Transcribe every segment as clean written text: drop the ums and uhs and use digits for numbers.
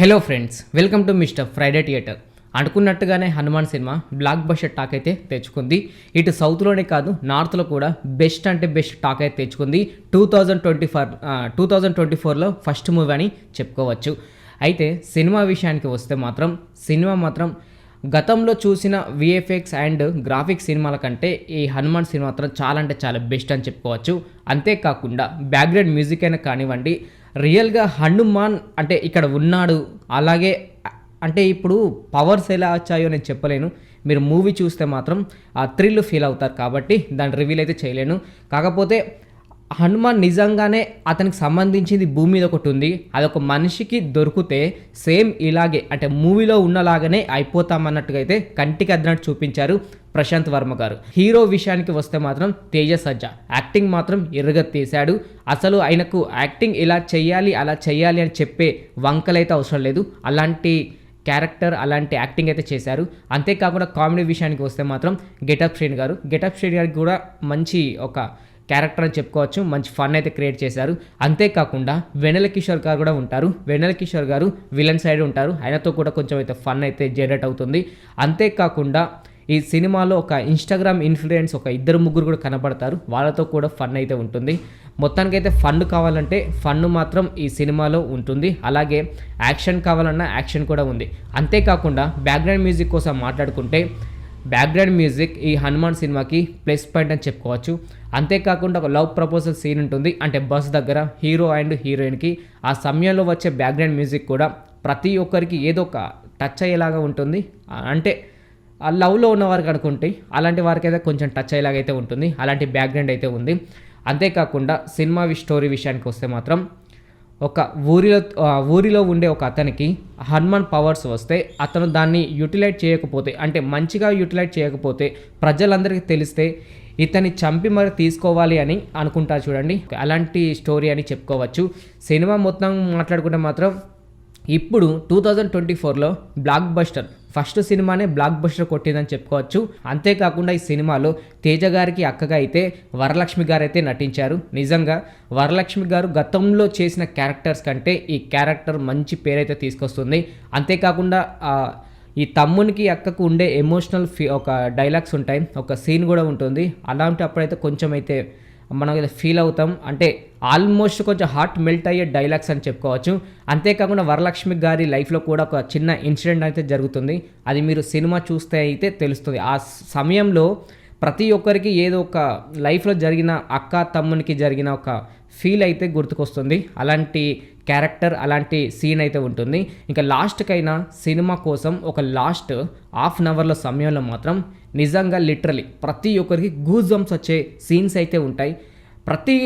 Hello friends, welcome to mister Friday theatre. అనుకున్నట్టుగానే Hanuman cinema blockbuster talk అయితే తెచ్చుకుంది. ఇటు సౌత్లోనే కాదు, నార్త్లో కూడా బెస్ట్ అంటే బెస్ట్ టాక్ అయితే తెచ్చుకుంది. 2024లో ఫస్ట్ మూవీ అని చెప్పుకోవచ్చు. అయితే సినిమా విషయానికి వస్తే మాత్రం సినిమా మాత్రం గతంలో చూసిన విఎఫ్ఎక్స్ అండ్ గ్రాఫిక్స్ సినిమాల కంటే ఈ హనుమాన్ సినిమా మాత్రం చాలా అంటే చాలా బెస్ట్ అని చెప్పుకోవచ్చు. అంతేకాకుండా బ్యాక్గ్రౌండ్ మ్యూజిక్ అయినా కానివ్వండి, రియల్గా హనుమాన్ అంటే ఇక్కడ ఉన్నాడు, అలాగే అంటే ఇప్పుడు పవర్స్ ఎలా వచ్చాయో నేను చెప్పలేను. మీరు మూవీ చూస్తే మాత్రం ఆ థ్రిల్ ఫీల్ అవుతారు, కాబట్టి దాన్ని రివీల్ అయితే చేయలేను. కాకపోతే హనుమాన్ నిజంగానే అతనికి సంబంధించింది భూమి మీద ఒకటి ఉంది, అదొక మనిషికి దొరికితే సేమ్ ఇలాగే అంటే మూవీలో ఉన్నలాగానే అయిపోతామన్నట్టుగా అయితే కంటికి అద్దినట్టు చూపించారు ప్రశాంత్ వర్మ గారు. హీరో విషయానికి వస్తే మాత్రం తేజ సజ్జా యాక్టింగ్ మాత్రం ఎర్రగా తీశాడు. అసలు ఆయనకు యాక్టింగ్ ఇలా చెయ్యాలి అలా చెయ్యాలి అని చెప్పే వంకలైతే అవసరం లేదు, అలాంటి క్యారెక్టర్ అలాంటి యాక్టింగ్ అయితే చేశారు. అంతేకాకుండా కామెడీ విషయానికి వస్తే మాత్రం గెటప్ శ్రీని గారికి కూడా మంచి ఒక క్యారెక్టర్ అని చెప్పుకోవచ్చు. మంచి ఫన్ అయితే క్రియేట్ చేశారు. అంతేకాకుండా వెన్నెల కిషోర్ గారు కూడా ఉంటారు. వెన్నెల కిషోర్ గారు విలన్ సైడ్ ఉంటారు, ఆయనతో కూడా కొంచెం అయితే ఫన్ అయితే జనరేట్ అవుతుంది. అంతేకాకుండా ఈ సినిమాలో ఒక ఇన్స్టాగ్రామ్ ఇన్ఫ్లుయెన్స్ ఒక ఇద్దరు ముగ్గురు కూడా కనబడతారు, వాళ్ళతో కూడా ఫన్ అయితే ఉంటుంది. మొత్తానికైతే ఫన్ కావాలంటే ఫన్ మాత్రం ఈ సినిమాలో ఉంటుంది. అలాగే యాక్షన్ కావాలన్నా యాక్షన్ కూడా ఉంది. అంతేకాకుండా బ్యాక్గ్రౌండ్ మ్యూజిక్ కోసం మాట్లాడుకుంటే బ్యాక్గ్రౌండ్ మ్యూజిక్ ఈ హనుమాన్ సినిమాకి ప్లస్ పాయింట్ అని చెప్పుకోవచ్చు. అంతేకాకుండా ఒక లవ్ ప్రపోజల్ సీన్ ఉంటుంది, అంటే బస్ దగ్గర హీరో అండ్ హీరోయిన్కి. ఆ సమయంలో వచ్చే బ్యాక్గ్రౌండ్ మ్యూజిక్ కూడా ప్రతి ఒక్కరికి ఏదో ఒక టచ్ అయ్యేలాగా ఉంటుంది. అంటే ఆ లవ్లో ఉన్నవారికి అనుకుంటే అలాంటి వారికి అయితే కొంచెం టచ్ అయ్యేలాగైతే ఉంటుంది, అలాంటి బ్యాక్గ్రౌండ్ అయితే ఉంది. అంతేకాకుండా సినిమా స్టోరీ విషయానికి వస్తే మాత్రం ఒక ఊరిలో ఉండే ఒక అతనికి హనుమాన్ పవర్స్ వస్తే అతను దాన్ని యూటిలైజ్ చేయకపోతే, అంటే మంచిగా యూటిలైజ్ చేయకపోతే, ప్రజలందరికీ తెలిస్తే ఇతన్ని చంపి మరి తీసుకోవాలి అని అనుకుంటారు చూడండి, అలాంటి స్టోరీ అని చెప్పుకోవచ్చు. సినిమా మొత్తం మాట్లాడుకుంటే మాత్రం ఇప్పుడు 2024లో బ్లాక్ బస్టర్ ఫస్ట్ సినిమానే బ్లాక్ బస్టర్ కొట్టిందని చెప్పుకోవచ్చు. అంతేకాకుండా ఈ సినిమాలో తేజ గారికి అక్కగా అయితే వరలక్ష్మి గారు అయితే నటించారు. నిజంగా వరలక్ష్మి గారు గతంలో చేసిన క్యారెక్టర్స్ కంటే ఈ క్యారెక్టర్ మంచి పేరైతే తీసుకొస్తుంది. అంతేకాకుండా ఈ తమ్మునికి అక్కకు ఉండే ఎమోషనల్ ఒక డైలాగ్స్ ఉంటాయి, ఒక సీన్ కూడా ఉంటుంది. అలాంటి అప్పుడైతే కొంచెం అయితే మనం ఫీల్ అవుతాం, అంటే ఆల్మోస్ట్ కొంచెం హార్ట్ మెల్ట్ అయ్యే డైలాగ్స్ అని చెప్పుకోవచ్చు. అంతేకాకుండా వరలక్ష్మి గారి లైఫ్లో కూడా ఒక చిన్న ఇన్సిడెంట్ అయితే జరుగుతుంది, అది మీరు సినిమా చూస్తే అయితే తెలుస్తుంది. ఆ సమయంలో ప్రతి ఒక్కరికి ఏదో ఒక లైఫ్లో జరిగిన అక్క తమ్మునికి జరిగిన ఒక ఫీల్ అయితే గుర్తుకొస్తుంది. అలాంటి క్యారెక్టర్ అలాంటి సీన్ అయితే ఉంటుంది. ఇంకా లాస్ట్కైనా సినిమా కోసం ఒక లాస్ట్ హాఫ్ అన్ అవర్లో సమయంలో మాత్రం నిజంగా లిటరలీ ప్రతి ఒక్కరికి గూస్ బంప్స్ వచ్చే సీన్స్ అయితే ఉంటాయి. ప్రతి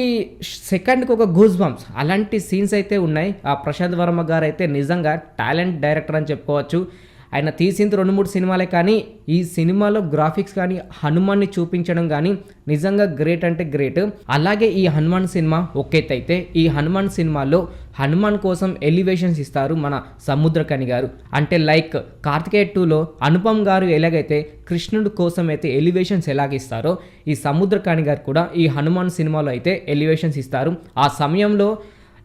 సెకండ్కి ఒక గూస్ బంప్స్ అలాంటి సీన్స్ అయితే ఉన్నాయి. ఆ ప్రశాంత్ వర్మ గారు అయితే నిజంగా టాలెంట్ డైరెక్టర్ అని చెప్పుకోవచ్చు. ఆయన తీసింది 2-3 సినిమాలే, కానీ ఈ సినిమాలో గ్రాఫిక్స్ కానీ హనుమాన్ని చూపించడం కానీ నిజంగా గ్రేట్ అంటే గ్రేట్. అలాగే ఈ హనుమాన్ సినిమా ఒకెత్తైతే ఈ హనుమాన్ సినిమాలో హనుమాన్ కోసం ఎలివేషన్స్ ఇస్తారు మన సముద్రకని గారు. అంటే లైక్ కార్తికేయ 2లో అనుపమ్ గారు ఎలాగైతే కృష్ణుడి కోసం అయితే ఎలివేషన్స్ ఎలాగిస్తారో ఈ సముద్రకని గారు కూడా ఈ హనుమాన్ సినిమాలో అయితే ఎలివేషన్స్ ఇస్తారు. ఆ సమయంలో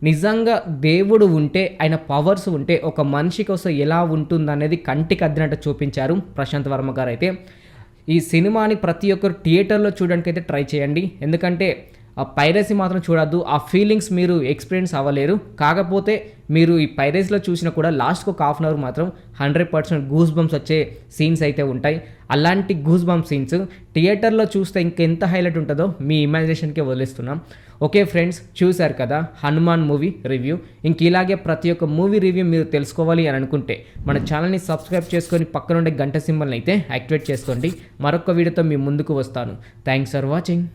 నిజంగా దేవుడు ఉంటే, ఆయన పవర్స్ ఉంటే ఒక మనిషి కోసం ఎలా ఉంటుందనేది కంటికి అద్దినట్టు చూపించారు ప్రశాంత్ వర్మ గారు అయితే. ఈ సినిమాని ప్రతి ఒక్కరు థియేటర్లో చూడడానికి అయితే ట్రై చేయండి, ఎందుకంటే ఆ పైరసీ మాత్రం చూడొద్దు. ఆ ఫీలింగ్స్ మీరు ఎక్స్పీరియన్స్ అవ్వలేరు. కాకపోతే మీరు ఈ పైరసీలో చూసినా కూడా లాస్ట్కి ఒక హాఫ్ అన్ అవర్ మాత్రం 100% గూస్ బంప్స్ వచ్చే సీన్స్ అయితే ఉంటాయి. అలాంటి గూస్ బంప్ సీన్స్ థియేటర్లో చూస్తే ఇంకెంత హైలైట్ ఉంటుందో మీ ఇమాజినేషన్కే వదిలేస్తున్నాం. ఓకే ఫ్రెండ్స్, చూశారు కదా హనుమాన్ మూవీ రివ్యూ. ఇంక ఇలాగే ప్రతి ఒక్క మూవీ రివ్యూ మీరు తెలుసుకోవాలి అని అనుకుంటే మన ఛానల్ని సబ్స్క్రైబ్ చేసుకొని పక్కనుండే గంట సింబల్ని అయితే యాక్టివేట్ చేసుకోండి. మరొక వీడియోతో మీ ముందుకు వస్తాను. Thanks for watching.